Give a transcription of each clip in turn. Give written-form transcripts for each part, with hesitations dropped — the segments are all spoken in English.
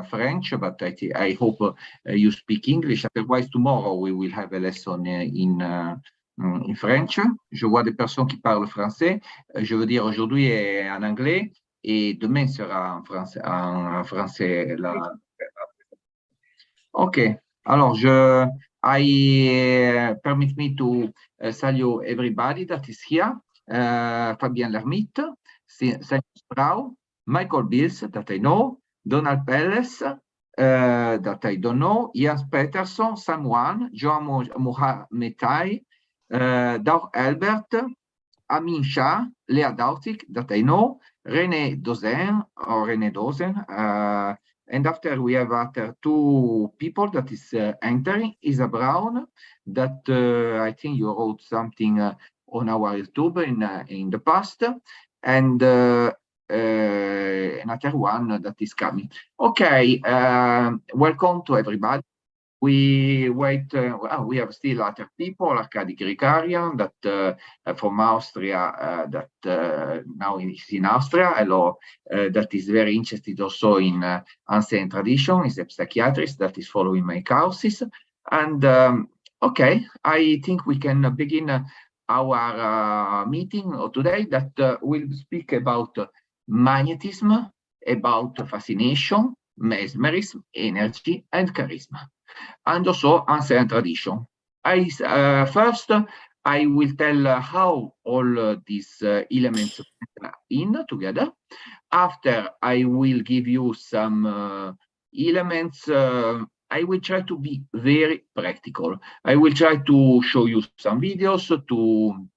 French, but I hope you speak English. Otherwise, tomorrow we will have a lesson in French. Je vois des personnes qui parlent français. Je veux dire, aujourd'hui est en anglais et demain sera en français. Ok. Alors, permit me to salute everybody that is here. Fabien Lermite, Samuel Strau, Michael Bills, that I know, Donald Pelles, that I don't know, Jens Peterson, Samuan, Joan Mohametai, Doug Albert, Amin Shah, Lea Dautik, that I know, René Dozen, and after we have two people that is entering, Isa Brown, that I think you wrote something on our YouTube in the past, and another one that is coming. Okay, welcome to everybody. We wait. We have still other people, Arkady Grigarian, that from Austria, that now is in Austria. Hello, that is very interested also in ancient tradition. Is a psychiatrist that is following my courses. And okay, I think we can begin our meeting today. That will speak about magnetism, about fascination, mesmerism, energy, and charisma, and also ancient tradition. First, I will tell how all these elements are in together. After, I will give you some elements. I will try to be very practical. I will try to show you some videos to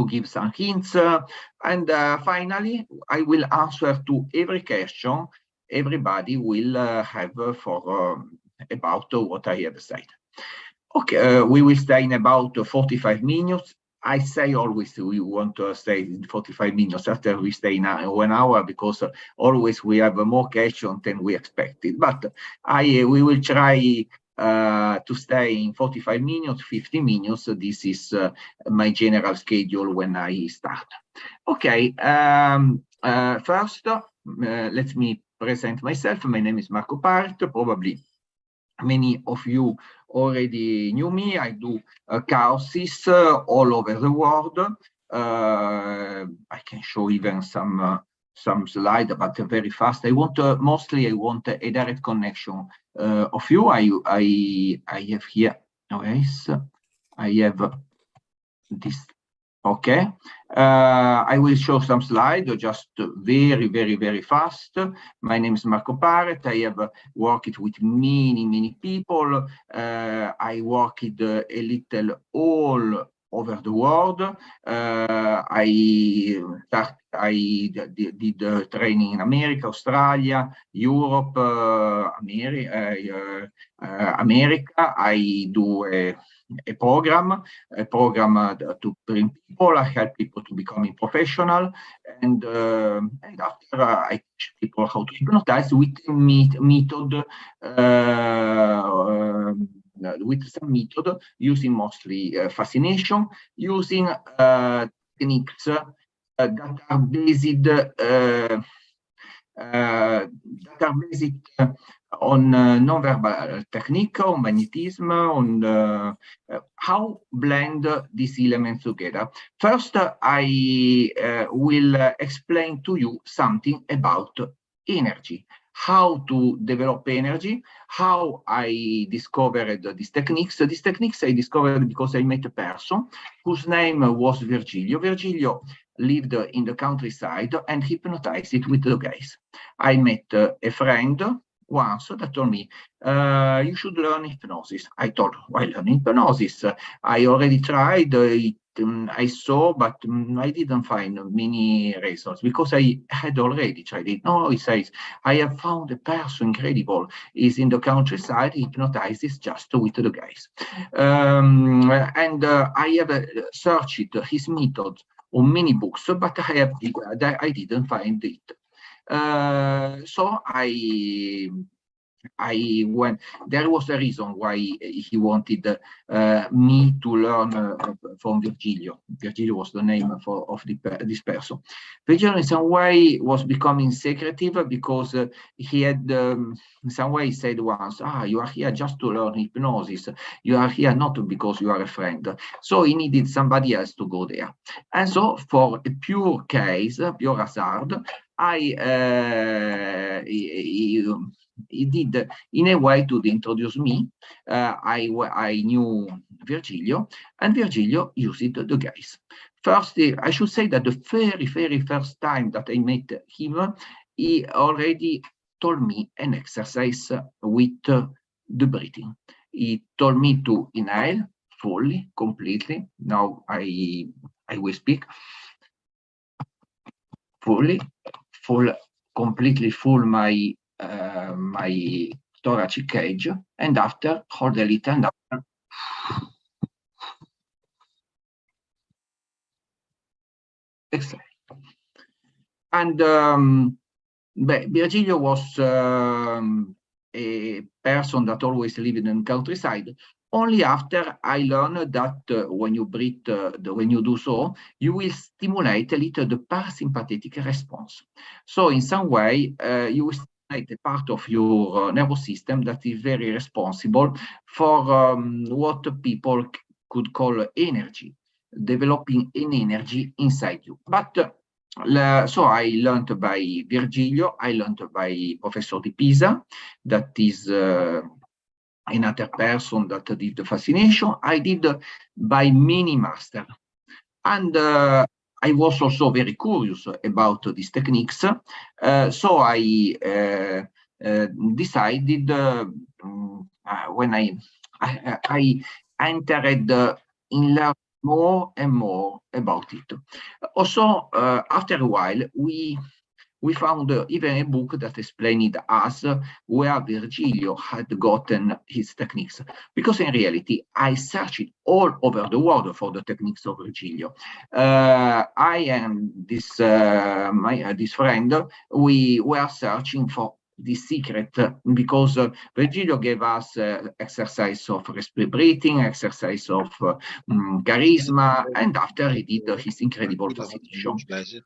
give some hints, and finally, I will answer to every question everybody will have for about what I have said. Okay, we will stay in about 45 minutes. I say always we want to stay in 45 minutes after we stay in 1 hour, because always we have more questions than we expected. But we will try to stay in 45 minutes, 50 minutes. This is my general schedule when I start. Okay, first, let me present myself. My name is Marco Paret. Probably many of you already knew me. I do courses all over the world. I can show even some slide, but very fast. I want mostly I want a direct connection of you. I have here. Yes, I have this. Okay, I will show some slides, just very fast. My name is Marco Paret. I have worked with many people. I worked a little all over the world. I did training in America, Australia, Europe, America. I do a program to bring people. I help people to become professional, and after I teach people how to hypnotize with method. With some method using mostly fascination, using techniques that are based on non-verbal technique, on magnetism, on how blend these elements together. First, I will explain to you something about energy, how to develop energy, how I discovered these techniques. These techniques I discovered because I met a person whose name was Virgilio. Virgilio lived in the countryside and hypnotized it with the guys. I met a friend once that told me, you should learn hypnosis. I told, why learn hypnosis? I already tried it. I saw, but I didn't find many results because I had already tried it. No, he says, I have found a person incredible. He's in the countryside, he hypnotizes just with the guys. And I have searched his methods on many books, but I didn't find it. So I I went. There was a reason why he wanted me to learn from Virgilio. Virgilio was the name of this person. Virgilio, in some way, was becoming secretive because he had, in some way, said once, you are here just to learn hypnosis. You are here not because you are a friend. So he needed somebody else to go there. And so, for a pure case, pure hazard, he did in a way to introduce me. I knew Virgilio, and Virgilio used the guys. First, I should say that the very first time that I met him, he already told me an exercise with the breathing. He told me to inhale fully, completely. Now I will speak fully, completely full my my thoracic cage, and after hold a little, and after exhale. And Virgilio was a person that always lived in the countryside. Only after I learned that when you breathe, when you do so, you will stimulate a little the parasympathetic response. So in some way, you will stimulate a part of your nervous system that is very responsible for what people could call energy, developing an energy inside you. But so I learned by Virgilio, I learned by Professor Di Pisa, that is another person that did the Fascination. I did by many master. And I was also very curious about these techniques. So I decided when I entered in learning more and more about it. Also, after a while, we found even a book that explained us where Virgilio had gotten his techniques. Because in reality, I searched all over the world for the techniques of Virgilio. I and this this friend, we were searching for the secret because Virgilio gave us exercise of respiratory breathing, exercise of charisma, and after he did his incredible Fascination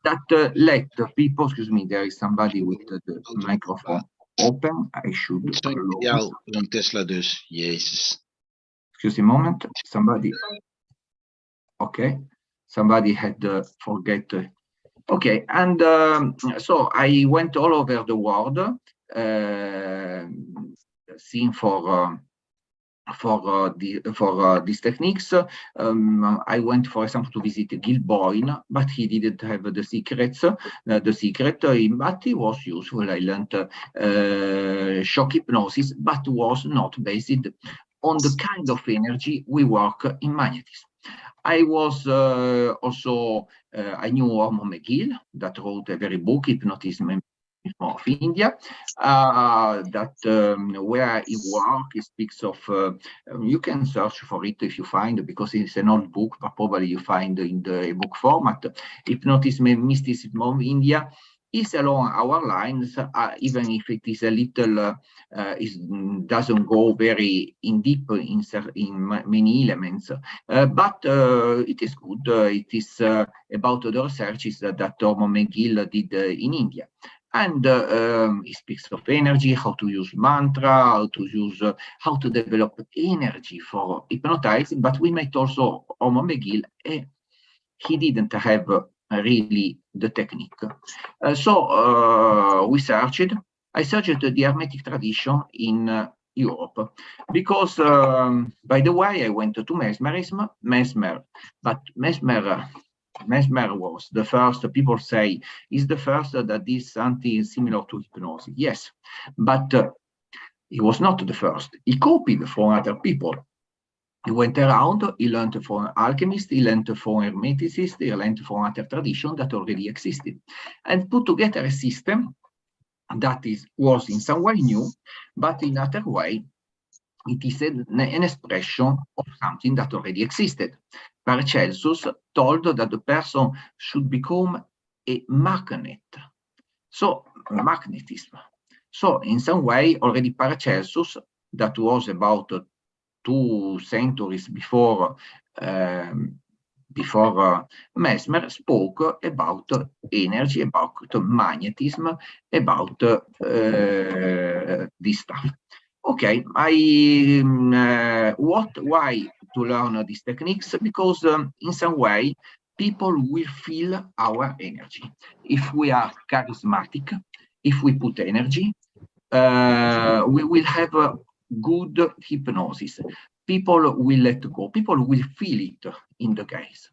that let people, excuse me, there is somebody with the microphone open. I should close. Tesla dus, Jezus. Excuse me a moment, somebody. Okay, somebody had forget. Okay, and so I went all over the world, seeing for these techniques. I went, for example, to visit Gil Boyne, but he didn't have the secrets. But it was useful. I learned shock hypnosis, but was not based on the kind of energy we work in magnetism. I was also, I knew Ormo McGill, that wrote a very book, Hypnotism of India, that where he works, he speaks of, you can search for it if you find, because it's an old book, but probably you find in the book format, Hypnotism and Mysticism of India, is along our lines, even if it is a little, it doesn't go very in deep in many elements, but it is good. It is about the researches that Ormo McGill did in India. And he speaks of energy, how to use mantra, how to develop energy for hypnotizing. But we met also Ormo McGill, he didn't have really the technique. So we searched. I searched the Hermetic tradition in Europe because, by the way, I went to Mesmerism, but Mesmer was the first, people say, is the first that did something similar to hypnosis. Yes, but he was not the first. He copied from other people. He went around, he learned from alchemists, he learned from hermeticists, he learned from other traditions that already existed, and put together a system that was in some way new, but in other way, it is an expression of something that already existed. Paracelsus told that the person should become a magnet. So magnetism. So in some way, already Paracelsus, that was about 2 centuries before Mesmer, spoke about energy, about magnetism, about this stuff. Okay, why to learn these techniques? Because in some way, people will feel our energy. If we are charismatic, if we put energy, we will have a good hypnosis. People will let go. People will feel it in the gaze.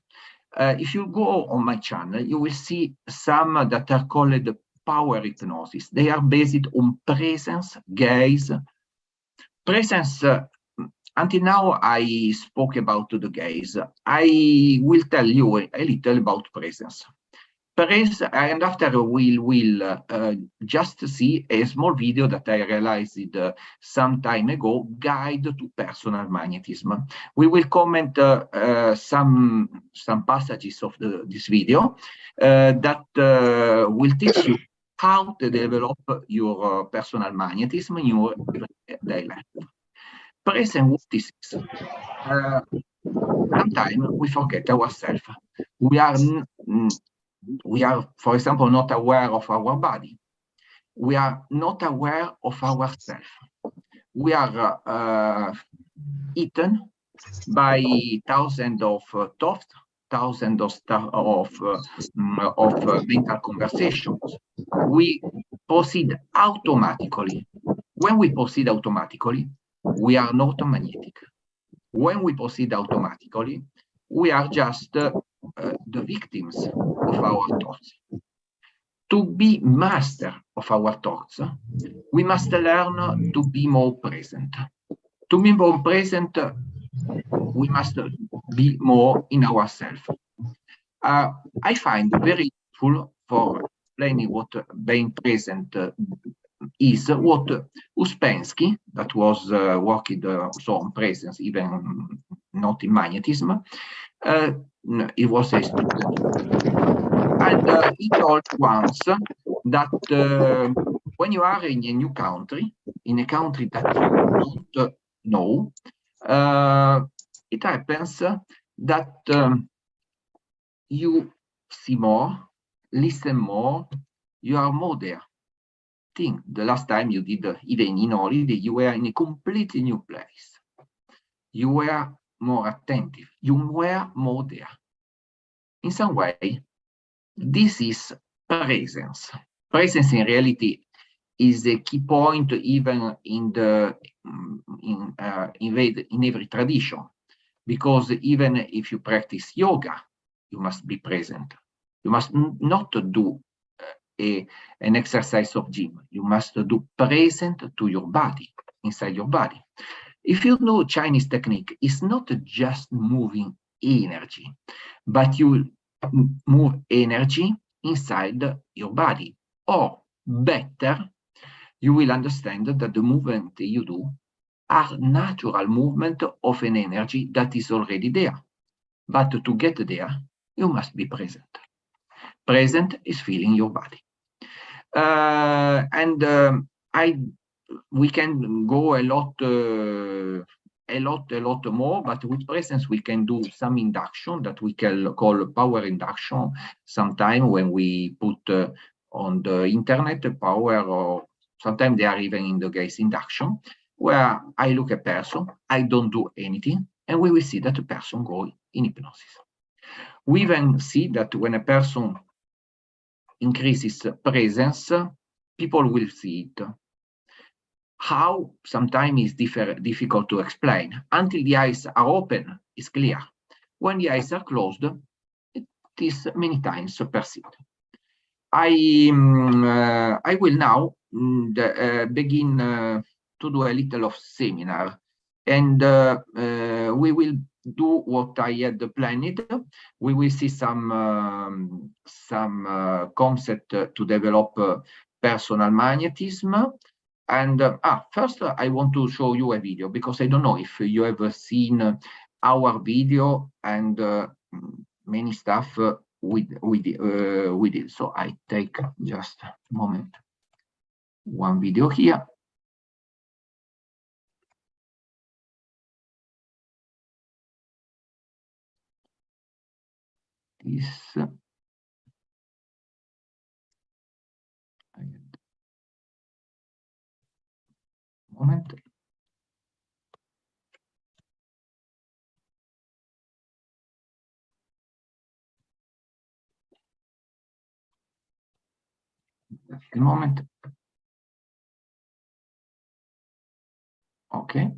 If you go on my channel, you will see some that are called power hypnosis. They are based on presence, gaze. Presence, until now I spoke about the gaze. I will tell you a little about presence. And after we'll just see a small video that I realized some time ago, Guide to Personal Magnetism. We will comment some passages of this video that will teach you how to develop your personal magnetism in your everyday life. Present, what is this? Sometimes we forget ourselves. We are, for example, not aware of our body. We are not aware of ourselves. We are eaten by thousands of thoughts, thousands of mental conversations. We proceed automatically. When we proceed automatically, we are not magnetic. When we proceed automatically, we are just the victims of our thoughts. To be master of our thoughts, we must learn to be more present. To be more present, we must be more in ourselves. I find very useful for explaining what being present is what Uspensky, that was working also on presence, even not in magnetism, he was a student. And he told once that when you are in a new country, in a country that you don't know, it happens that you see more, listen more, you are more there. Think the last time you did even in holiday, you were in a completely new place. You were more attentive. You were more there. In some way, this is presence. Presence in reality is a key point even in every tradition, because even if you practice yoga, you must be present. You must not do an exercise of gym. You must do present to your body, inside your body. If you know Chinese technique, it's not just moving energy, but you move energy inside your body. Or better, you will understand that the movement you do are natural movement of an energy that is already there. But to get there, you must be present. Present is feeling your body. We can go a lot more, but with presence we can do some induction that we can call power induction. Sometime when we put on the internet power, or sometimes they are even in the gaze induction, where I look at a person, I don't do anything, and we will see that the person goes in hypnosis. We even see that when a person increases presence, people will see it. How sometimes is difficult to explain. Until the eyes are open, it's clear. When the eyes are closed, it is many times perceived. I will now begin to do a little of seminar, and we will do what I had planned. We will see some concept to develop personal magnetism. And first, I want to show you a video, because I don't know if you have seen our video and many stuff we did. So I take just a moment. one video here. This moment. A moment. Okay.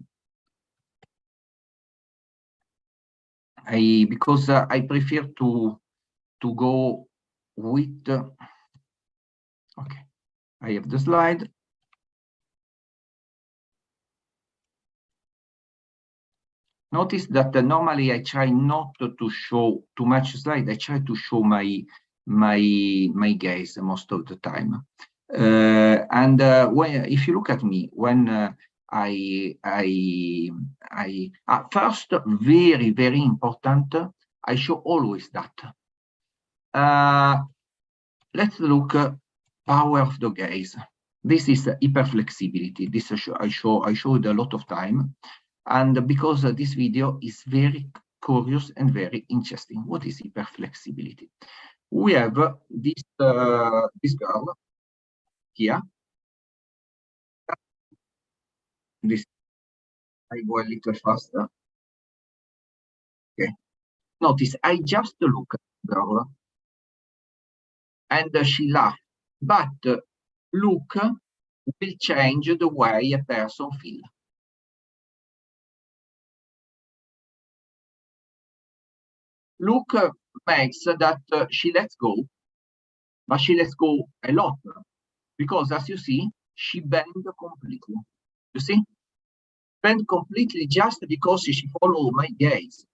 Because I prefer to go with. Okay, I have the slide. Notice that normally I try not to show too much slide. I try to show my gaze most of the time. When if you look at me, when first, very important, I show always that. Let's look power of the gaze. This is hyperflexibility. This I showed a lot of time, and because this video is very curious and very interesting. What is hyperflexibility? We have this girl here. This, I go a little faster. Okay. Notice I just look at the girl and she laughed, but look will change the way a person feels. Look makes that she lets go, but she lets go a lot, because as you see, she bends completely. You see? Bend completely just because she follows my gaze.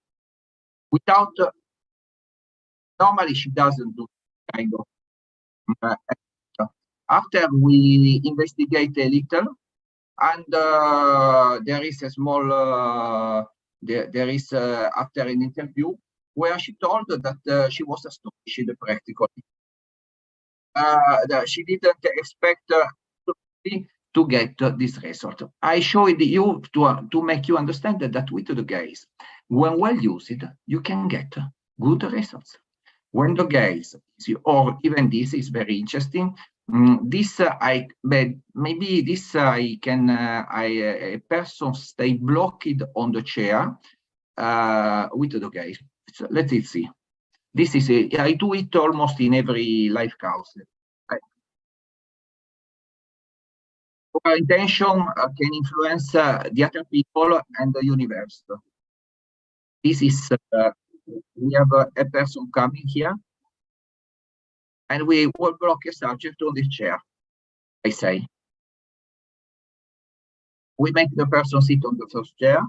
Without, normally she doesn't do kind of. After we investigate a little, and there is a small, there is after an interview where she told that she was astonished practically. That she didn't expect to get this result. I showed you to make you understand that with the gaze, when well used, you can get good results. When the gaze, or even this is very interesting. This maybe this I can a person stay blocked on the chair with the gaze. So let's see. This is I do it almost in every life course. Our intention can influence the other people and the universe. This is we have a person coming here, and we will block a subject on this chair. I say we make the person sit on the first chair.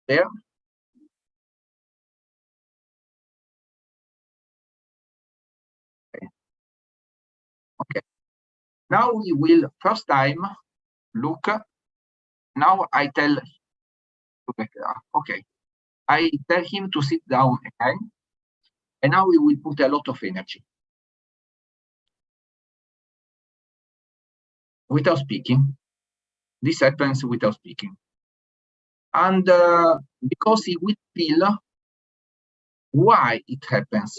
There. Okay. Now we will first time look. Now I tell. Okay. I tell him to sit down again, and now we will put a lot of energy without speaking. This happens without speaking, and because he will feel why it happens.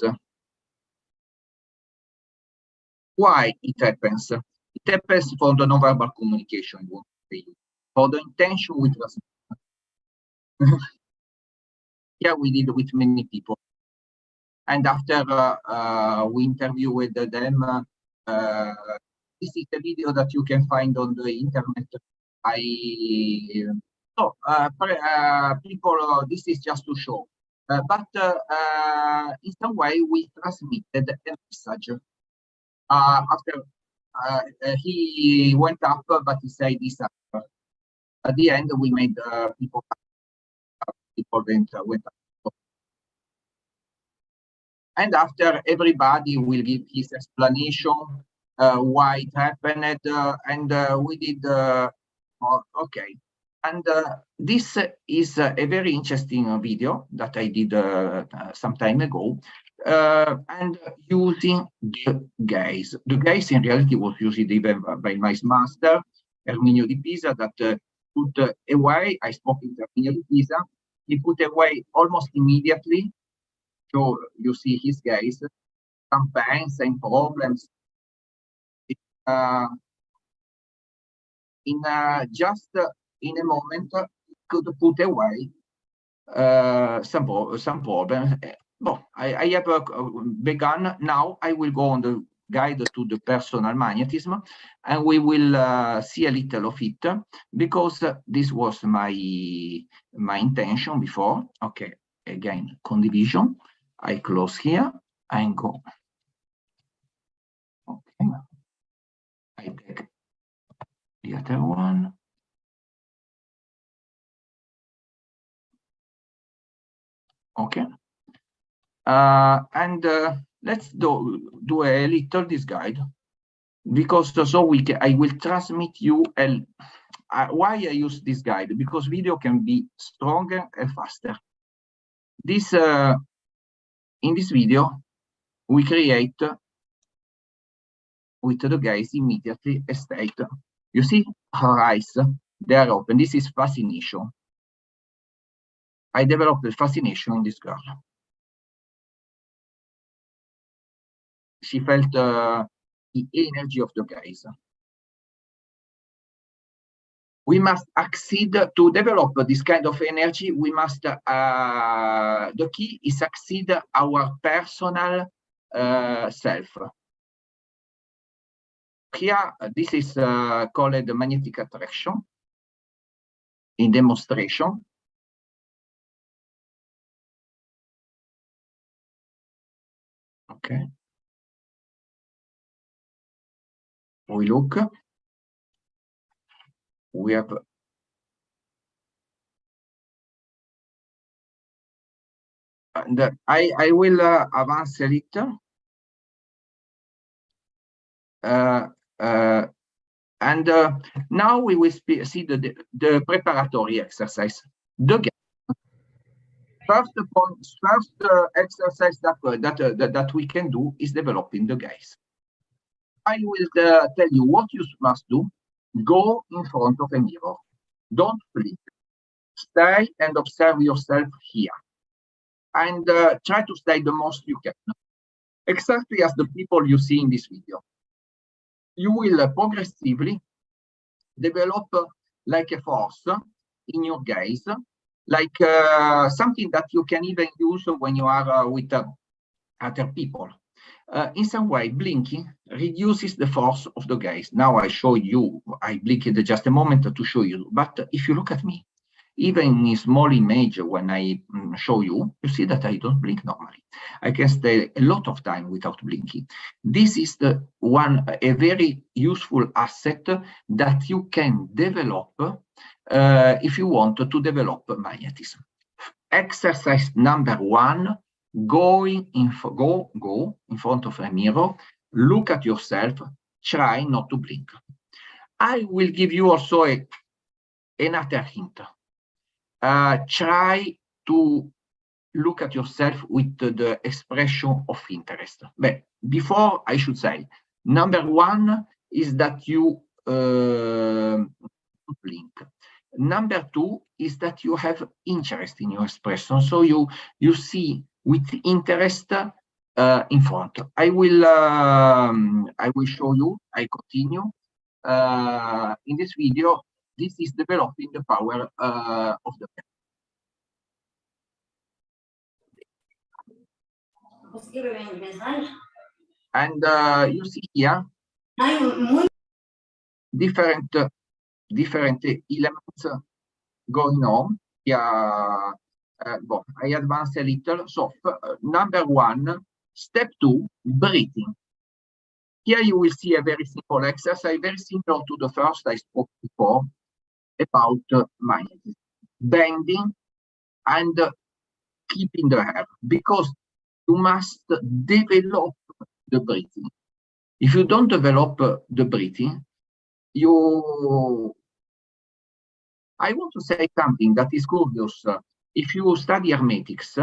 Why it happens? It happens for the non-verbal communication, for the intention we transmit. Here we did with many people, and after we interviewed them, this is a video that you can find on the internet. People, this is just to show, but in some way we transmitted a message. After he went up, but he said this after. At the end, we made people went up. And after, everybody will give his explanation why it happened, and we did okay. And this is a very interesting video that I did some time ago. and using the gaze. The gaze in reality was used even by my master, Erminio di Pisa, that put away, I spoke with Erminio di Pisa, he put away almost immediately. So you see his gaze, some pain, same problems. Just in a moment, could put away some problems. Well, I have begun. Now I will go on the guide to the personal magnetism, and we will see a little of it, because this was my intention before. Okay, again, condivision. I close here and go. Okay, I take the other one. Okay, and let's do a little this guide, because so I will transmit you why I use this guide, because video can be stronger and faster. This in this video we create with the guys immediately a state. You see her eyes, they are open. This is fascination. I developed the fascination in this girl. She felt the energy of the guys. We must succeed to develop this kind of energy. We must, the key is succeed our personal self. Here, this is called magnetic attraction in demonstration. Okay. We look. We have and I will advance a little. And now we will see the preparatory exercise. The first exercise that we can do is developing the gaze. I will tell you what you must do. Go in front of a mirror. Don't blink. Stay and observe yourself here. And try to stay the most you can. Exactly as the people you see in this video. You will progressively develop like a force in your gaze, like something that you can even use when you are with other people. In some way, blinking reduces the force of the gaze. Now I show you, I blinked just a moment to show you, but if you look at me, even in small image, when I show you, you see that I don't blink normally. I can stay a lot of time without blinking. This is a very useful asset that you can develop if you want to develop magnetism. Exercise number 1, go in front of a mirror, look at yourself, try not to blink. I will give you also another hint. Try to look at yourself with the expression of interest. But before, I should say, number 1 is that you blink. Number 2 is that you have interest in your expression, so you see with interest in front. I will show you. I continue in this video. This is developing the power of the pen. And you see here different elements going on. Yeah, I advance a little. So number 1, step 2, breathing. Here you will see a very simple exercise, very similar to the first I spoke before about magnetism. Bending and keeping the air, because you must develop the breathing. If you don't develop the breathing, I want to say something that is curious. if you study hermetics,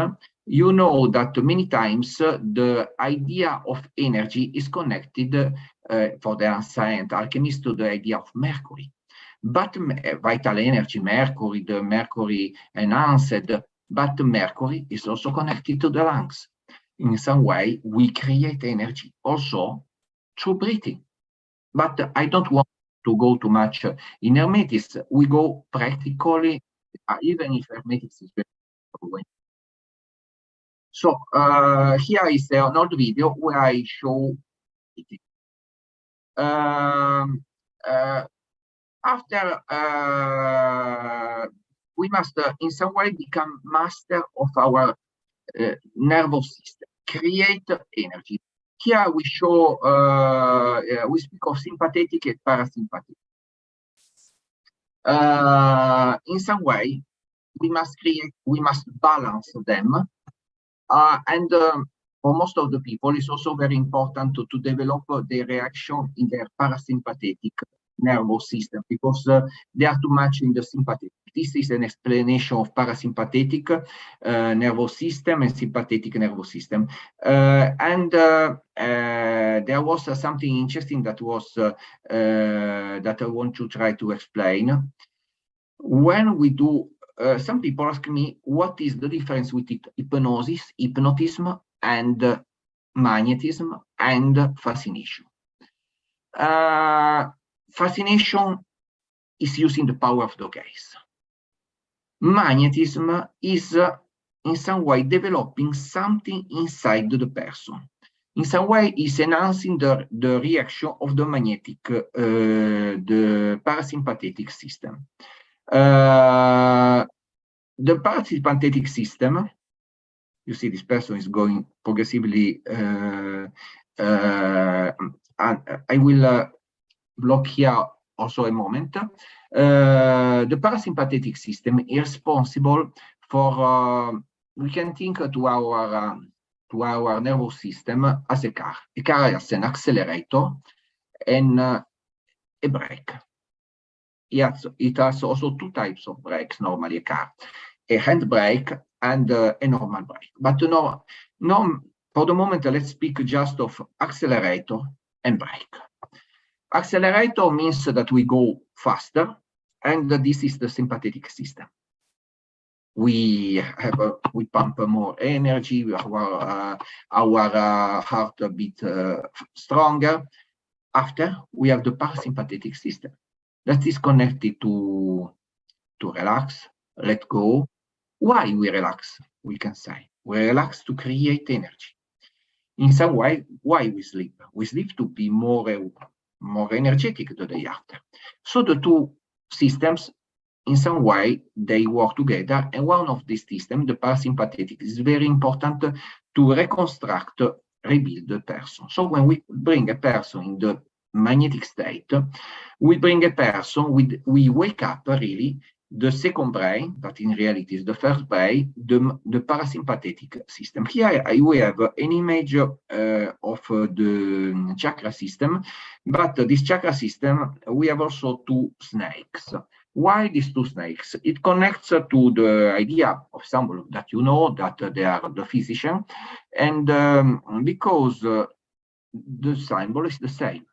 you know that many times the idea of energy is connected for the ancient alchemists to the idea of Mercury. But vital energy, Mercury, the Mercury enhanced, but Mercury is also connected to the lungs. In some way, we create energy also through breathing. But I don't want to go too much in hermetics. We go practically, even if hermetics is very important. So here is an old video where I show it. After we must in some way become master of our nervous system, create energy. Here we show, we speak of sympathetic and parasympathetic. In some way, we must balance them. And for most of the people, it's also very important to develop the reaction in their parasympathetic nervous system, because they are too much in the sympathetic. This is an explanation of parasympathetic nervous system and sympathetic nervous system. And there was something interesting that was that I want to try to explain. When we do, some people ask me, what is the difference with hypnosis, hypnotism, and magnetism and fascination? Fascination is using the power of the gaze. Magnetism is in some way developing something inside the person. In some way, is enhancing the reaction of the magnetic, the parasympathetic system. The parasympathetic system, you see this person is going progressively, and I will block here also a moment. The parasympathetic system is responsible for, we can think to our nervous system as a car. A car has an accelerator and a brake. It has also two types of brakes, normally a car. A hand brake and a normal brake. But no, for the moment, let's speak just of accelerator and brake. Accelerator means that we go faster, and this is the sympathetic system. We pump more energy, our heart beat stronger. After, we have the parasympathetic system that is connected to relax, let go. Why we relax? We can say we relax to create energy. In some way, why we sleep? We sleep to be more energetic the day after. So the two systems, in some way, they work together. And one of these systems, the parasympathetic, is very important to reconstruct, rebuild the person. So when we bring a person in the magnetic state, we bring a person we wake up really the second brain, that in reality is the first brain, the parasympathetic system. Here we have an image of the chakra system, but this chakra system, we have also two snakes. Why these two snakes? It connects to the idea of symbol that you know, that they are the physician, and because the symbol is the same.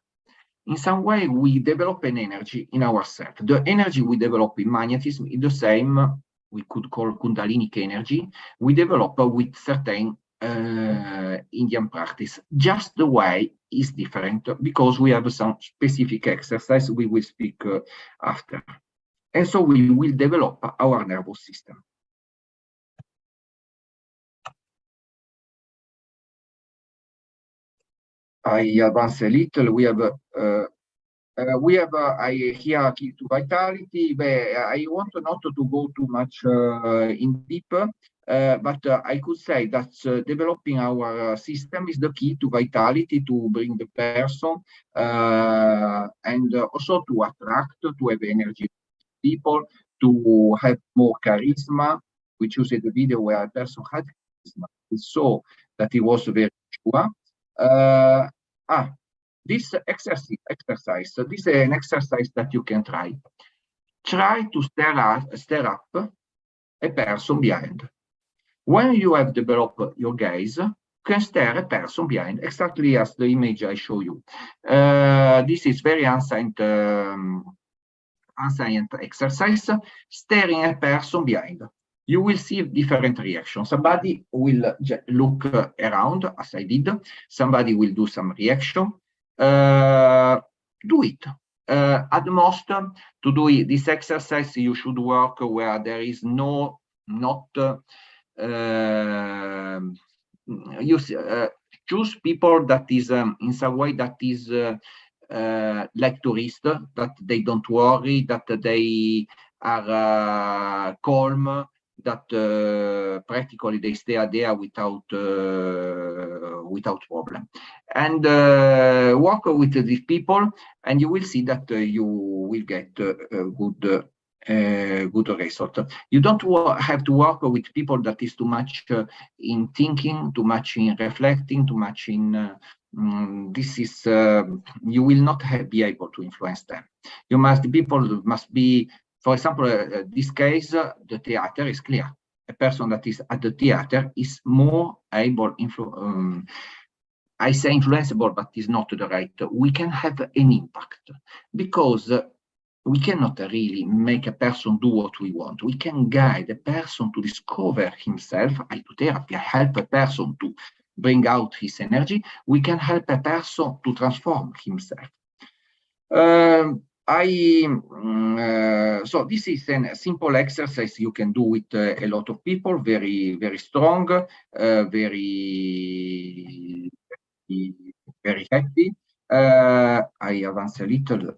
In some way, we develop an energy in ourselves. The energy we develop in magnetism is the same, we could call Kundalinic energy, we develop with certain Indian practice. Just the way is different because we have some specific exercise we will speak after. And so we will develop our nervous system. I advance a little. We have here key to vitality. I want not to go too much in deep, but I could say that developing our system is the key to vitality, to bring the person and also to attract, to have energy people, to have more charisma. We choose the video where a person had charisma. We saw that he was very sure. This exercise, this is an exercise that you can try. Try to stare up a person behind. When you have developed your gaze, you can stare a person behind, exactly as the image I show you. This is very ancient exercise, staring at a person behind. You will see different reactions. Somebody will look around, as I did. Somebody will do some reaction. Do it. At the most, to do this exercise, you should work where there is choose people that is in some way that is like tourists, that they don't worry, that they are calm, that practically they stay there without problem, and work with these people, and you will see that you will get good result. You don't have to work with people that is too much in thinking, too much in reflecting, too much in this is you will not be able to influence them. People must be, for example, this case, the theater is clear. A person that is at the theater is more able, I say influenceable, but is not the right. We can have an impact because we cannot really make a person do what we want. We can guide a person to discover himself. I do therapy. I help a person to bring out his energy. We can help a person to transform himself. So this is a simple exercise you can do with a lot of people, very, very strong, very happy. I advance a little.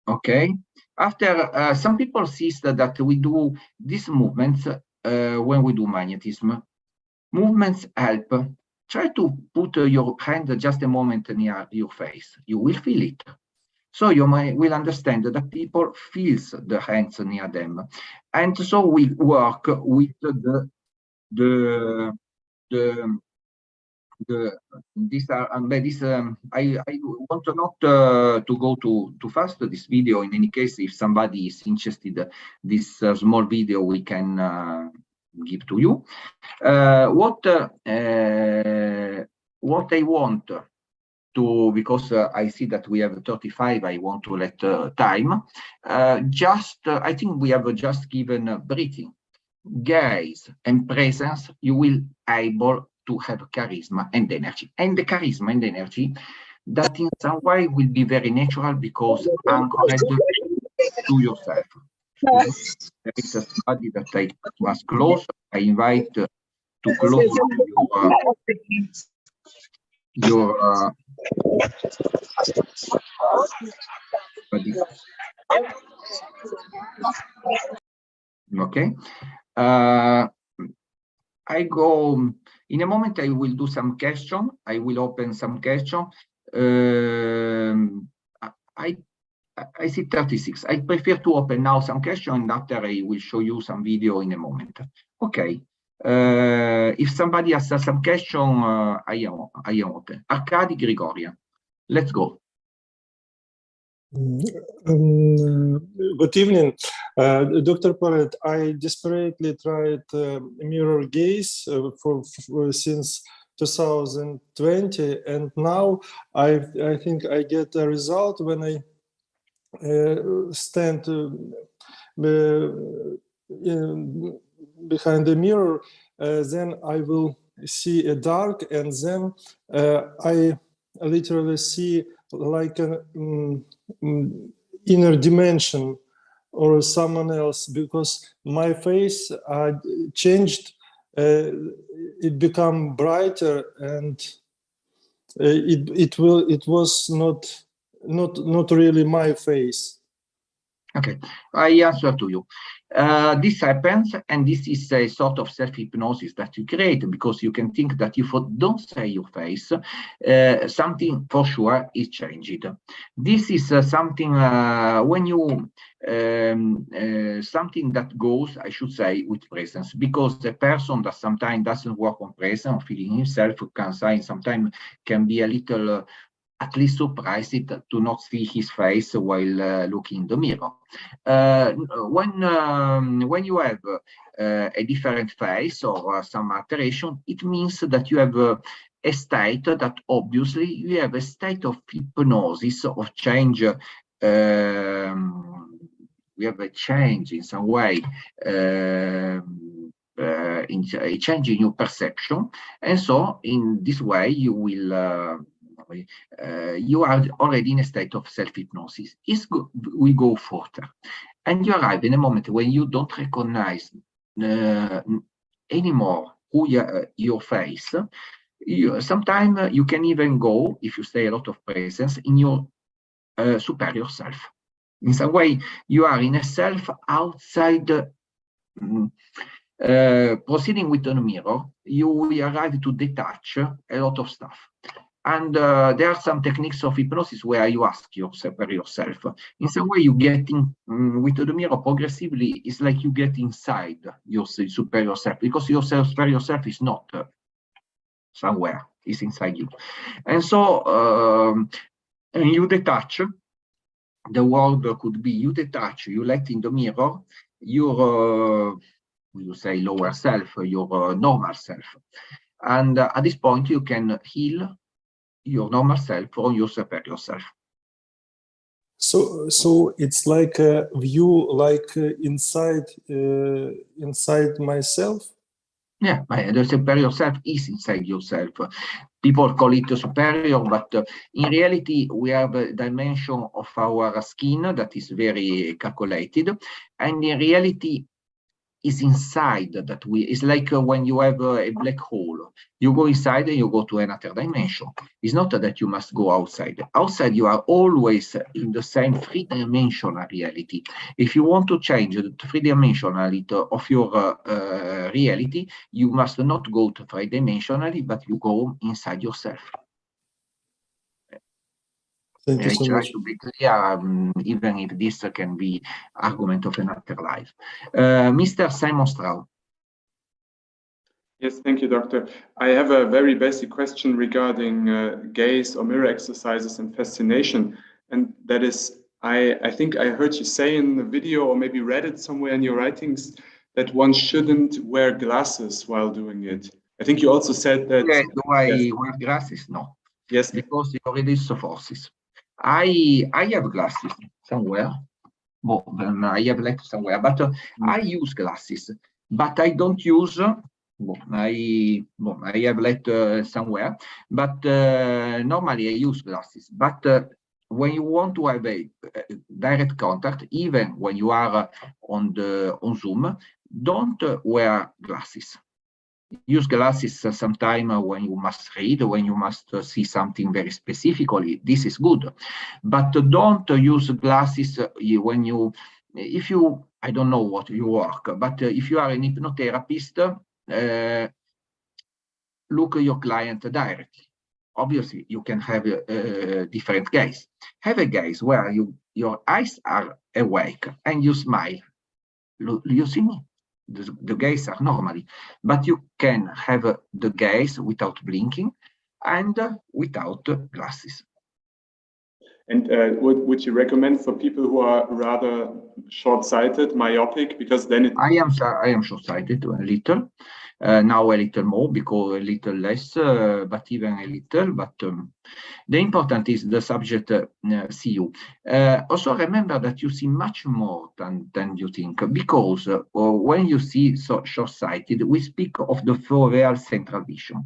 Okay. After some people see that we do these movements when we do magnetism. Movements help. Try to put your hand just a moment near your face. You will feel it. So you will understand that people feel the hands near them. And so we work with I want not to go too fast this video. In any case, if somebody is interested, this small video we can give to you. What I want to, because I see that we have 35, I want to let time. I think we have just given breathing, gaze, and presence. You will able to have charisma and energy, and the charisma and energy that in some way will be very natural because anchored to yourself. There is a study that I must close. I invite to close your okay. I go in a moment. I will do some question. I will open some question. I see 36. I prefer to open now some question, and after I will show you some video in a moment. Okay. If somebody has some question, I am open. Arkady Grigorian, let's go. Good evening, Dr. Paret. I desperately tried mirror gaze since 2020, and now I think I get a result when I stand behind the mirror. Then I will see a dark, and then I literally see like an inner dimension or someone else, because my face changed. It became brighter, and it was not really my face. Okay, I answer to you. This happens, and this is a sort of self-hypnosis that you create, because you can think that if you don't say your face, something for sure is changed. This is something when you something that goes, I should say, with presence, because the person that sometimes doesn't work on presence, feeling himself, can say sometimes can be a little at least surprised to not see his face while looking in the mirror. When you have a different face or some alteration, it means that you have a state that obviously you have a state of hypnosis, of change. We have a change in some way, in a change in your perception, and so in this way you will. You are already in a state of self-hypnosis. We go further, and you arrive in a moment when you don't recognize anymore who your face. Sometimes you can even go, if you stay a lot of presence, in your superior self. In some way, you are in a self outside. Proceeding with the mirror, you arrive to detach a lot of stuff. And there are some techniques of hypnosis where you ask your superior self. In some way, you get in with the mirror progressively. It's like you get inside your superior self, because your superior self is not somewhere, it's inside you. And so and you detach. The word could be you detach, you let in the mirror your, you say lower self, your normal self. And at this point, you can heal your normal self or your superior self. So it's like a view, like inside myself. Yeah, the superior self is inside yourself. People call it superior, but in reality, we have a dimension of our skin that is very calculated, and in reality, is inside that it's like when you have a black hole. You go inside and you go to another dimension. It's not that you must go outside. Outside, you are always in the same three-dimensional reality. If you want to change the three-dimensionality of your reality, you must not go to three-dimensionally, but you go inside yourself. Thank you so much. To be clear, even if this can be argument of another life. Mr. Simon Straub. Yes, thank you, Doctor. I have a very basic question regarding gaze or mirror exercises and fascination. And that is, I think I heard you say in the video, or maybe read it somewhere in your writings, that one shouldn't wear glasses while doing it. I think you also said that... Yes, do I wear glasses? No. Yes. Because you already saw forces. I have glasses somewhere. Well, then I have left somewhere, but I use glasses, but I don't use. I have left somewhere, but normally I use glasses. But when you want to have a direct contact, even when you are on Zoom, don't wear glasses. Use glasses sometime when you must read, when you must see something very specifically. This is good, but don't use glasses when if you, I don't know what you work, but if you are an hypnotherapist, look at your client directly. Obviously, you can have a different gaze. Have a gaze where your eyes are awake and you smile. You see me? The gaze are normally, but you can have the gaze without blinking and without glasses. And would you recommend for people who are rather short-sighted, myopic, because then it... I am short-sighted a little, now a little more, because a little less, but even a little. But the important is the subject see you. Also remember that you see much more than you think, because when you see short-sighted, we speak of the foveal central vision.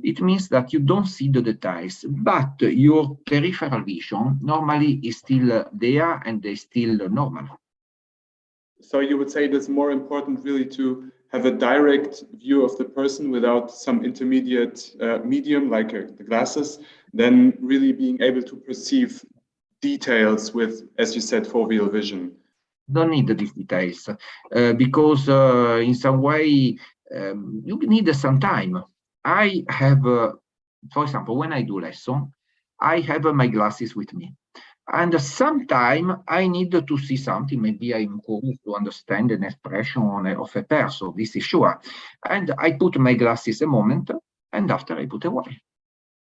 It means that you don't see the details, but your peripheral vision normally is still there and is still normal. So you would say it's more important really to have a direct view of the person without some intermediate medium like the glasses, than really being able to perceive details with, as you said, foveal vision. Don't need these details because in some way you need some time. I have, for example, when I do lesson, I have my glasses with me. And sometimes I need to see something. Maybe I'm curious to understand an expression of a person, this is sure. And I put my glasses a moment, and after I put away.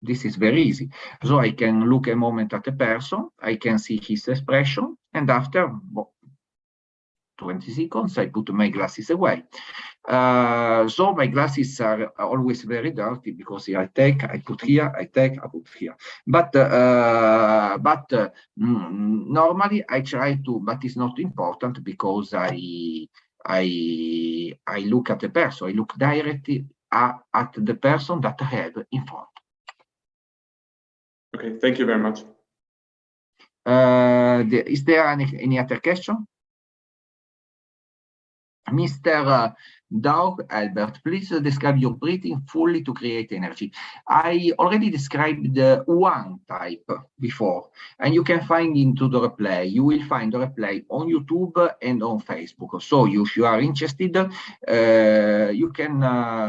This is very easy. So I can look a moment at a person, I can see his expression, and after 20 seconds, I put my glasses away. So my glasses are always very dirty because I take, I put here, I take, I put here. But normally I try to, but it's not important because I look at the person, I look directly at the person that I have in front. Okay, thank you very much. Is there any other question? Mr. Doug Albert, please describe your breathing fully to create energy. I already described the one type before, and you can find into the replay. You will find the replay on YouTube and on Facebook. So if you are interested, you can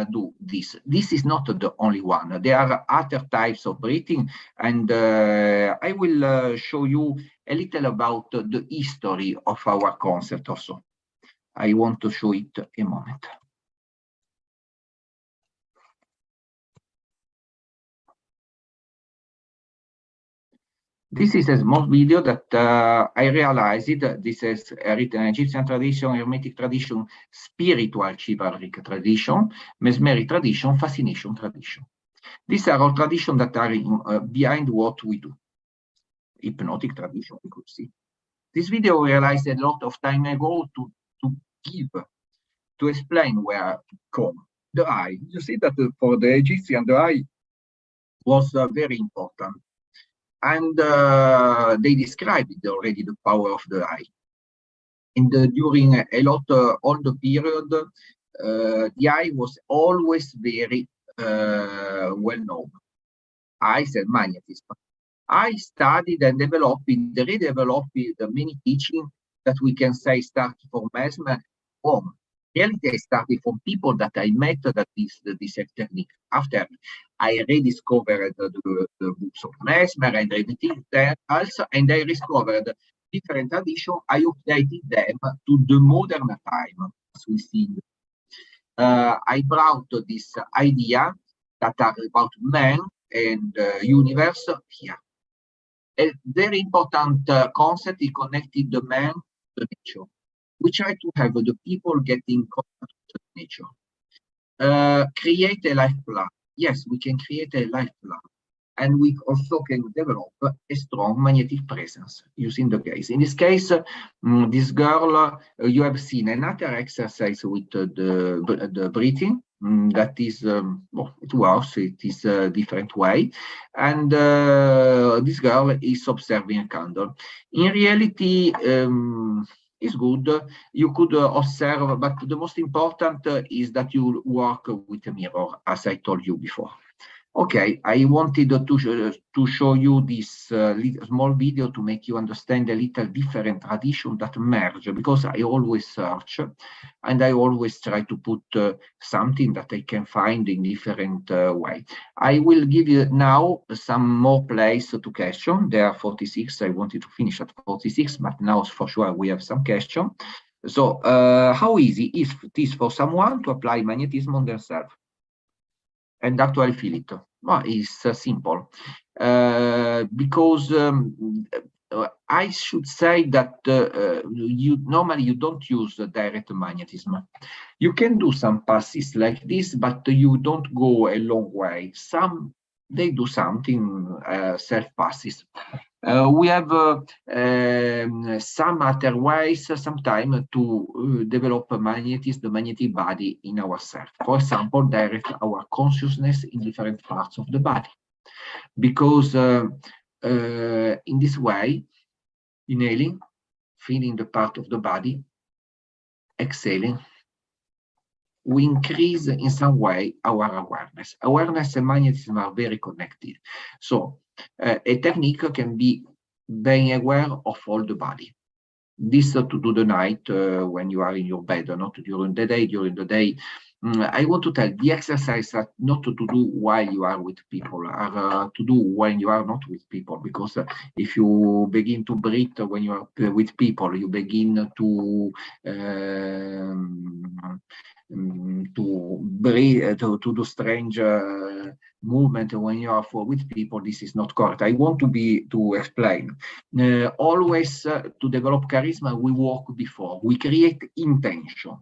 do this. This is not the only one. There are other types of breathing, and I will show you a little about the history of our concept also. I want to show it a moment. This is a small video that I realized this is written Egyptian tradition, Hermetic tradition, spiritual chivalric tradition, mesmeric tradition, fascination tradition. These are all traditions that are behind what we do. Hypnotic tradition, we could see. This video I realized a lot of time ago to explain where come the eye. You see that for the Egyptian, the eye was very important. And they described already the power of the eye. And during a lot, all the period, the eye was always very well known. Eyes and magnetism. I studied and redeveloped many teachings that we can say start from Mesmer on. Reality, I started from people that I met that this technique. After I rediscovered the books of Mesmer and everything else, and I discovered different traditions. I updated them to the modern time, as we see. I brought this idea that are about man and universe here. A very important concept is connected the man to nature. We try to have the people get in contact with nature. Create a life plan. Yes, we can create a life plan. And we also can develop a strong magnetic presence using the gaze. In this case, this girl, you have seen another exercise with the breathing. That is, well, it works, it is a different way. And this girl is observing a candle. In reality, it's good. You could observe, but the most important is that you work with a mirror, as I told you before. Okay, I wanted to show you this small video to make you understand a little different tradition that merge, because I always search and I always try to put something that I can find in different way. I will give you now some more place to question. There are 46. I wanted to finish at 46, but now for sure we have some question. So how easy is it for someone to apply magnetism on themselves and actually feel it? Well, it's simple, because I should say that normally you don't use direct magnetism. You can do some passes like this, but you don't go a long way. Some they do something self passes. We have some other ways sometimes to develop the magnetic body in ourselves. For example, direct our consciousness in different parts of the body. Because in this way, inhaling, feeling the part of the body, exhaling, we increase in some way our awareness. Awareness and magnetism are very connected. So a technique can be being aware of all the body. This to do the night when you are in your bed, not during the day. During the day, I want to tell the exercise are not to do while you are with people, are to do when you are not with people. Because if you begin to breathe when you are with people, you begin to breathe, to do strange movement when you are with people, this is not correct. I want to explain. Always to develop charisma, we work before. We create intention.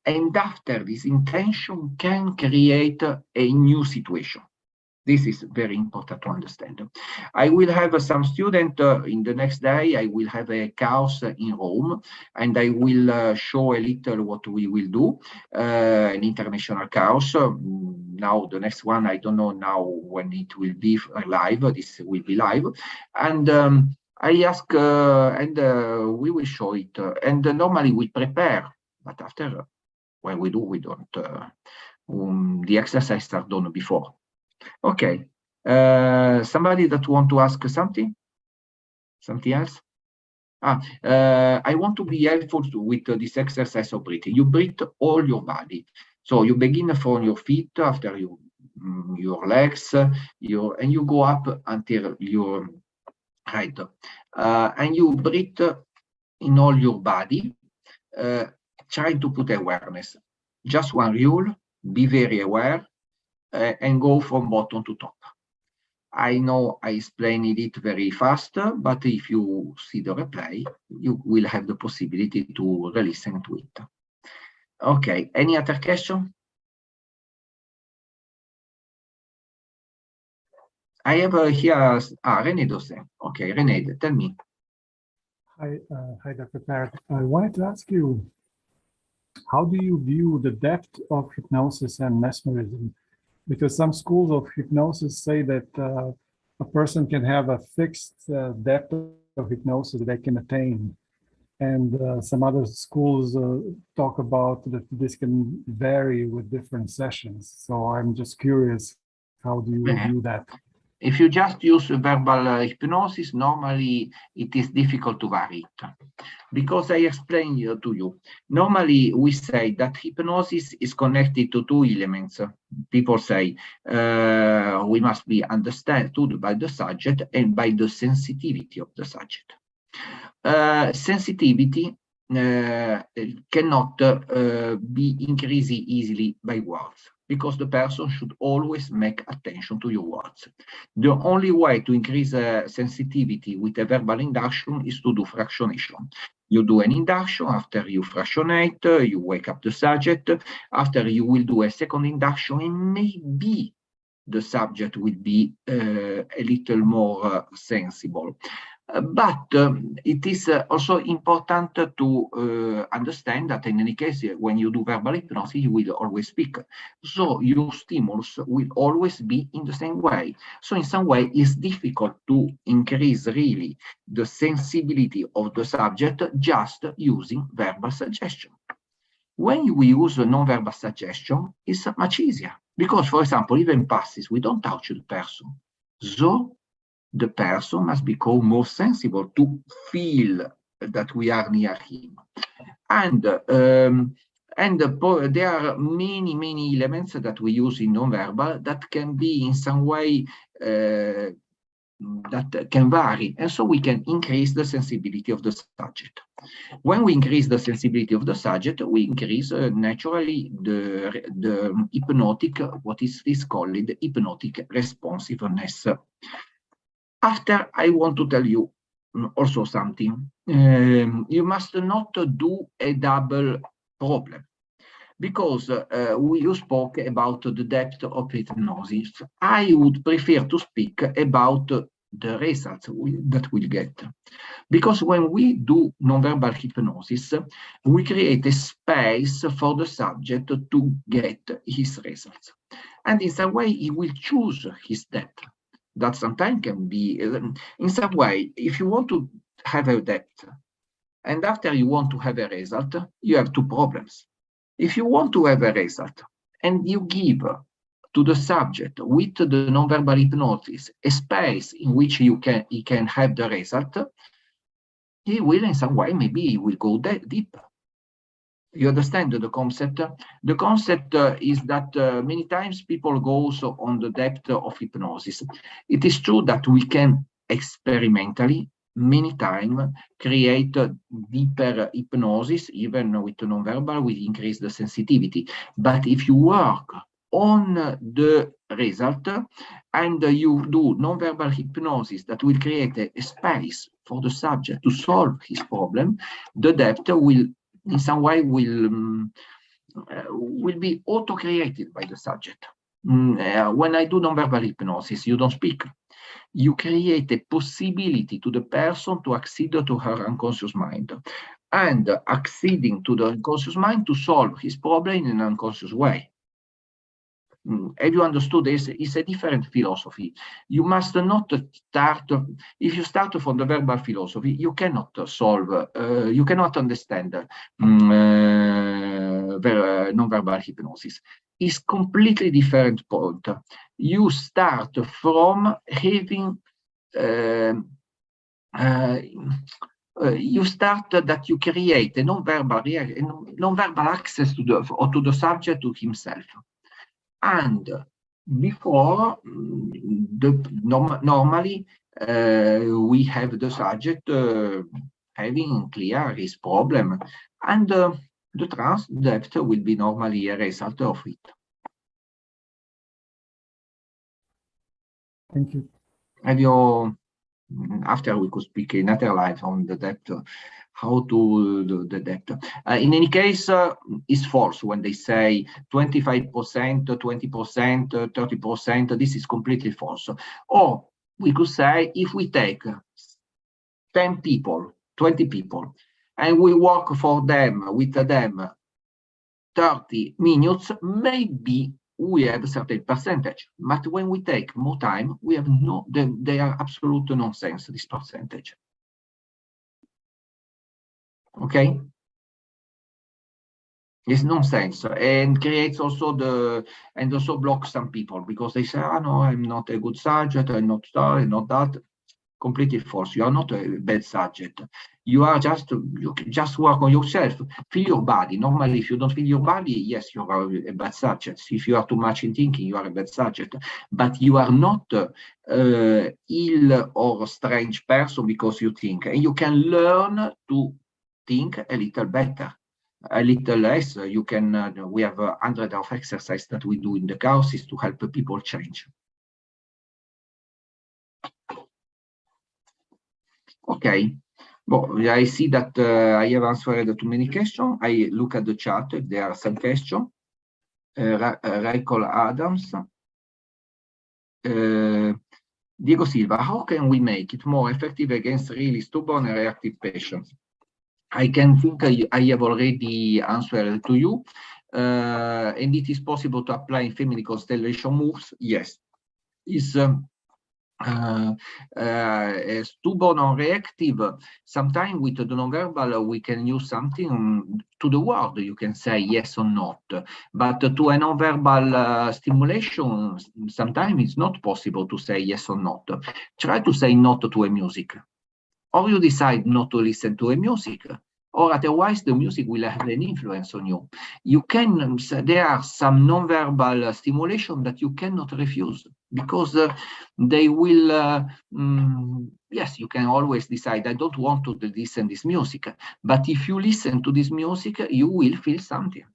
And after this intention can create a new situation. This is very important to understand. I will have some student in the next day. I will have a course in Rome, and I will show a little what we will do, an international course. Now the next one, I don't know now when it will be live. This will be live, and I ask, and we will show it. And normally we prepare, but after when we do, we don't. The exercises are done before. Okay, somebody that want to ask something? Something else? I want to be helpful with this exercise of breathing. You breathe all your body. So you begin from your feet, after your legs, and you go up until your head. And you breathe in all your body, trying to put awareness. Just one rule, be very aware. And go from bottom to top. I know I explained it very fast, but if you see the replay, you will have the possibility to listen to it. Okay, any other question? I have here, René Dosset. Okay, René, tell me. Hi, Dr. Paret. I wanted to ask you, how do you view the depth of hypnosis and mesmerism? Because some schools of hypnosis say that a person can have a fixed depth of hypnosis they can attain. And some other schools talk about that this can vary with different sessions. So I'm just curious, how do you view that? If you just use verbal hypnosis, normally it is difficult to vary it. Because I explained to you, normally we say that hypnosis is connected to two elements. People say we must be understood by the subject and by the sensitivity of the subject. Sensitivity cannot be increased easily by words, because the person should always make attention to your words. The only way to increase sensitivity with a verbal induction is to do fractionation. You do an induction, after you fractionate, you wake up the subject, after you will do a second induction, and maybe the subject will be a little more sensible. But it is also important to understand that in any case, when you do verbal hypnosis, you will always speak. So your stimulus will always be in the same way. So in some way, it's difficult to increase really the sensibility of the subject just using verbal suggestion. When we use a non-verbal suggestion, it's much easier. Because, for example, even passes, we don't touch the person. So the person must become more sensible to feel that we are near him. And there are many elements that we use in non-verbal that can be in some way that can vary, and so we can increase the sensibility of the subject. When we increase the sensibility of the subject, we increase naturally the hypnotic, what is called hypnotic responsiveness. After, I want to tell you also something. You must not do a double problem, because you spoke about the depth of hypnosis. I would prefer to speak about the results that we'll get. Because when we do nonverbal hypnosis, we create a space for the subject to get his results. And in some way, he will choose his depth. That sometimes can be, in some way, if you want to have a depth, and after you want to have a result, you have two problems. If you want to have a result, and you give to the subject with the nonverbal hypnosis a space in which he can have the result, he will in some way, maybe he will go deeper. You understand the concept? The concept is that many times people go on the depth of hypnosis. It is true that we can experimentally, many times, create deeper hypnosis, even with nonverbal, we increase the sensitivity. But if you work on the result, and you do non-verbal hypnosis that will create a space for the subject to solve his problem, the depth will, in some way, will be auto-created by the subject. When I do non-verbal hypnosis, you don't speak. You create a possibility to the person to accede to her unconscious mind, and acceding to the unconscious mind to solve his problem in an unconscious way. Have you understood this? It's a different philosophy. You must not start, if you start from the verbal philosophy, you cannot solve, you cannot understand non-verbal hypnosis. It's completely different point. You start from having, you start that you create a non-verbal access to the subject, to himself. And before, normally we have the subject having clear his problem, and the trance depth will be normally a result of it. Thank you. Have you, after we could speak in another life on the depth, how to do the depth. In any case, it's false when they say 25%, 20%, 30%. This is completely false. Or we could say, if we take 10 people, 20 people, and we work with them 30 minutes, maybe we have a certain percentage. But when we take more time, we have they are absolute nonsense, this percentage. Okay, it's nonsense, and creates also also blocks some people, because they say, oh no, I'm not a good subject, I'm not that. Completely false. You are not a bad subject. You are you just work on yourself. Feel your body. Normally, if you don't feel your body, yes, you are a bad subject. If you are too much in thinking, you are a bad subject. But you are not ill or strange person because you think, and you can learn to think a little better, a little less. You can. We have 100 of exercises that we do in the courses to help people change. Okay. Well, I see that I have answered too many questions. I look at the chat if there are some questions. Michael Adams. Diego Silva, how can we make it more effective against really stubborn and reactive patients? I can think I have already answered to you. And it is possible to apply in family constellation moves. Yes. Is stubborn or reactive, sometimes with the non-verbal we can use something to the word, you can say yes or not, but to a non-verbal stimulation sometimes it's not possible to say yes or not. Try to say not to a music, or you decide not to listen to a music, or otherwise the music will have an influence on you. You can, there are some non-verbal stimulation that you cannot refuse, because they will, yes, you can always decide, I don't want to listen to this music, but if you listen to this music, you will feel something.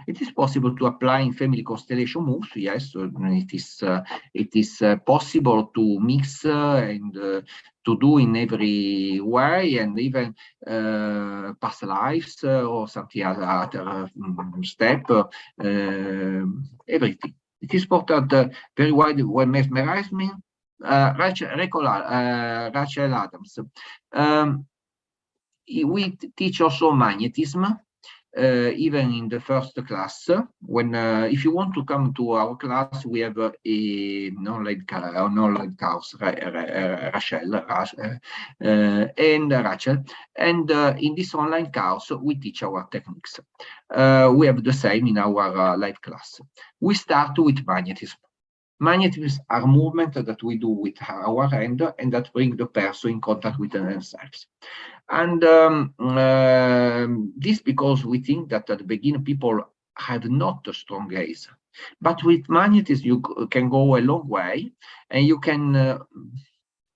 It is possible to apply in family constellation moves, yes, it is possible to mix and to do in every way, and even past lives or something other step, everything. It is important, very wide when mesmerism. Rachel Adams. We teach also magnetism. Even in the first class, when if you want to come to our class, we have a non-lead course, Rachel, and Rachel, and in this online course we teach our techniques. We have the same in our live class. We start with magnetism. Magnetisms are movements that we do with our hand and that bring the person in contact with themselves. And this because we think that at the beginning people have not a strong gaze. But with magnetism, you can go a long way, and you can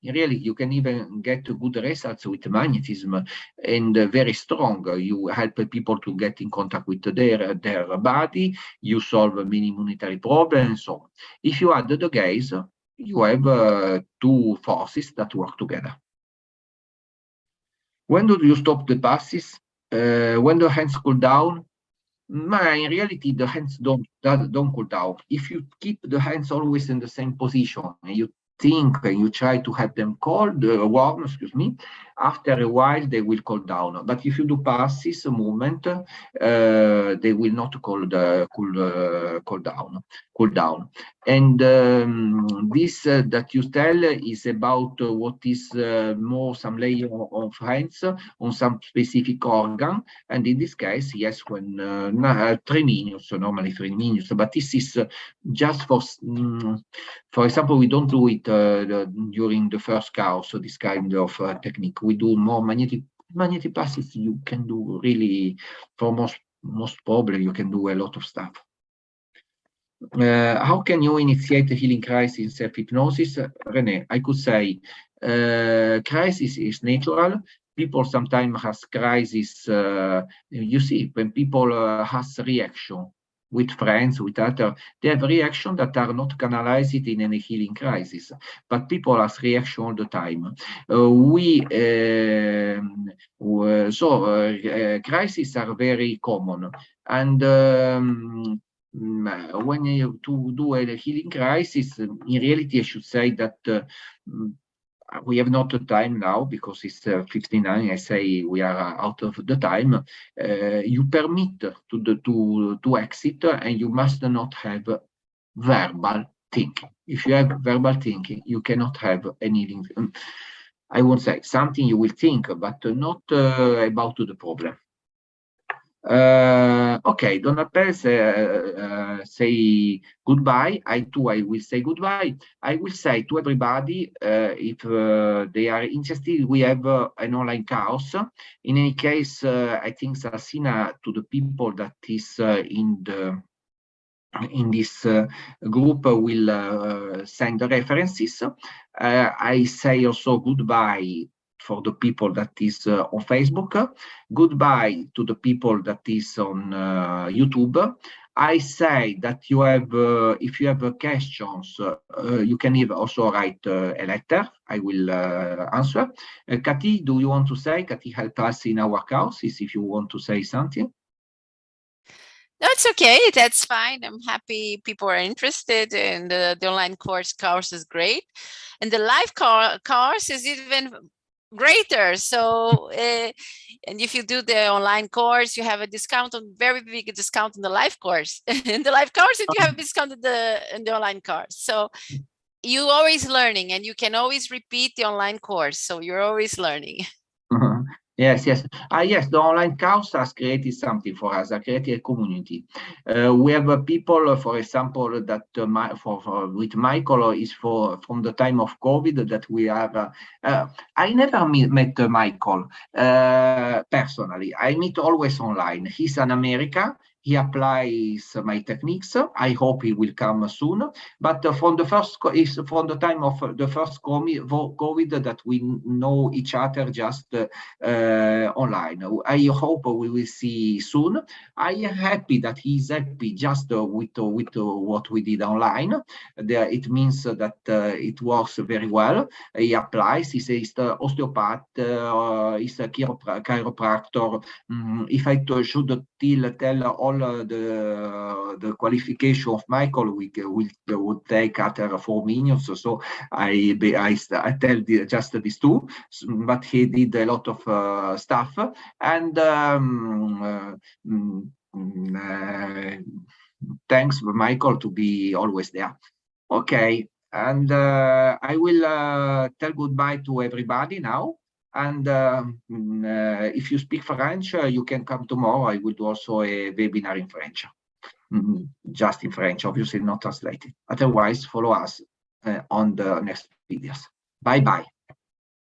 Really, you can even get good results with magnetism, and very strong. You help people to get in contact with their body. You solve many monetary problems, and so on. If you add the gaze, you have two forces that work together. When do you stop the passes? When the hands cool down? In reality, the hands don't cool down. If you keep the hands always in the same position and you think and you try to have them warm, excuse me, after a while they will cool down. But if you do passes movement, they will not cool down. And this that you tell is about what is more some layer of hands on some specific organ. And in this case, yes, when 3 minutes, normally 3 minutes, but this is just for example, we don't do it during the first course, so this kind of technique. We do more magnetic passes. You can do really, for most problem, you can do a lot of stuff. How can you initiate a healing crisis in self-hypnosis? René, I could say crisis is natural. People sometimes has crisis. You see, when people has reaction with friends, with others, they have reaction that are not canalized in any healing crisis. But people has reaction all the time. Crises are very common. And when you do a healing crisis, in reality, I should say that we have not the time now because it's 59. I say we are out of the time. You permit to exit, and you must not have verbal thinking. If you have verbal thinking, you cannot have any. I won't say something you will think, but not about the problem. Okay, Don Appel say goodbye. I will say goodbye. I will say to everybody, if they are interested, we have an online course. In any case, I think Sassina, to the people that is in this group, will send the references. I say also goodbye for the people that is on Facebook. Goodbye to the people that is on YouTube. I say that you have, if you have questions, you can even also write a letter. I will answer. Kati, do you want to say? Kati help us in our courses if you want to say something. No, it's okay. That's fine. I'm happy people are interested, and the online course is great, and the live course is even greater. So, and if you do the online course, you have a discount, very big discount on the live course. In the live course, and you have a discount in the online course. So you're always learning, and you can always repeat the online course. So you're always learning. Yes. Yes, the online course has created something for us, has created a community. We have people, for example, that with Michael is from the time of COVID that we have. I never met Michael personally. I meet always online. He's in America. He applies my techniques. I hope he will come soon. But from the time of the first COVID that we know each other just online. I hope we will see soon. I am happy that he's happy just with what we did online. It means that it works very well. He applies. He's an osteopath. He's a chiropractor. If I should tell all the qualification of Michael, we would take after 4 minutes. So I tell just these two, but he did a lot of stuff, and thanks, Michael, to be always there. Okay, and I will tell goodbye to everybody now. And if you speak French, you can come tomorrow. I will do also a webinar in French, just in French, obviously not translated. Otherwise, follow us on the next videos. Bye-bye.